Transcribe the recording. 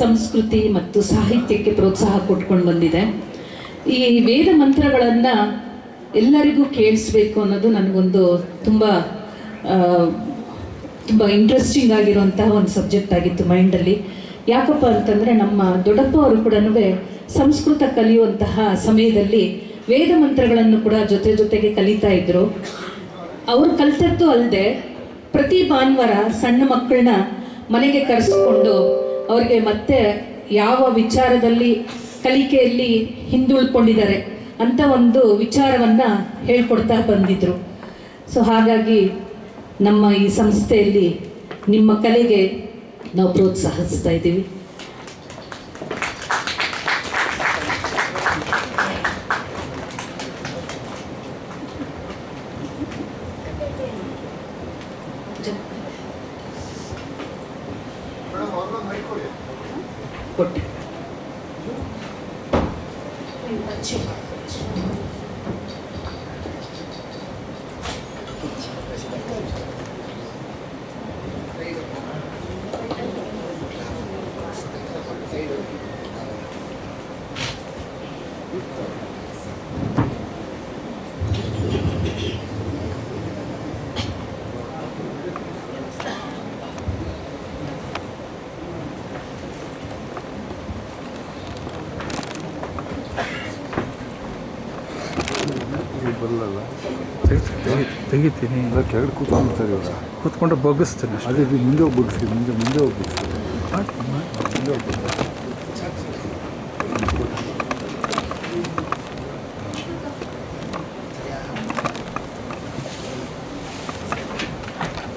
ಸಂಸ್ಕೃತಿ ಮತ್ತು ಸಾಹಿತ್ಯಕ್ಕೆ ಪ್ರೋತ್ಸಾಹ ಕೊಟ್ಕೊಂಡು ಬಂದಿದೆ. ಈ ವೇದ ಮಂತ್ರಗಳನ್ನು ಎಲ್ಲರಿಗೂ ಕೇಳಿಸ್ಬೇಕು ಅನ್ನೋದು ನನಗೊಂದು ತುಂಬ ಇಂಟ್ರೆಸ್ಟಿಂಗ್ ಆಗಿರುವಂತಹ ಒಂದು ಸಬ್ಜೆಕ್ಟ್ ಆಗಿತ್ತು ಮೈಂಡಲ್ಲಿ. ಯಾಕಪ್ಪ ಅಂತಂದರೆ ನಮ್ಮ ದೊಡ್ಡಪ್ಪ ಅವರು ಕೂಡ ಸಂಸ್ಕೃತ ಕಲಿಯುವಂತಹ ಸಮಯದಲ್ಲಿ ವೇದ ಮಂತ್ರಗಳನ್ನು ಕೂಡ ಜೊತೆಗೆ ಕಲಿತಾ ಇದ್ರು. ಅವರು ಕಲಿತದ್ದು ಅಲ್ಲದೆ ಪ್ರತಿ ಭಾನುವಾರ ಸಣ್ಣ ಮಕ್ಕಳನ್ನ ಮನೆಗೆ ಕರೆಸ್ಕೊಂಡು ಅವ್ರಿಗೆ ಮತ್ತೆ ಯಾವ ವಿಚಾರದಲ್ಲಿ ಕಲಿಕೆಯಲ್ಲಿ ಹಿಂದುಳ್ಕೊಂಡಿದ್ದಾರೆ ಅಂತ ಒಂದು ವಿಚಾರವನ್ನು ಹೇಳ್ಕೊಡ್ತಾ ಬಂದಿದ್ರು. ಸೊ ಹಾಗಾಗಿ ನಮ್ಮ ಈ ಸಂಸ್ಥೆಯಲ್ಲಿ ನಿಮ್ಮ ಕಲೆಗೆ ನಾವು ಪ್ರೋತ್ಸಾಹಿಸ್ತಾ ಇದ್ದೀವಿ. ಕೊಟ್ಟಿ ಬರಲ್ಲ ತೆಗಿತೀನಿ. ಕೆಳಗಡೆ ಕೂತ್ಕೊಂಡ್ಬಿಡ್ತಾರೆ ಇವಾಗ. ಕೂತ್ಕೊಂಡ್ರೆ ಬಗ್ಗಿಸ್ತೀನಿ. ಅದೇ ಮುಂದೆ ಹೋಗಿ ಬಗ್ಗಿಸಿ, ಮುಂದೆ ಹೋಗಿ ಬಗ್ಗಿಸಿ.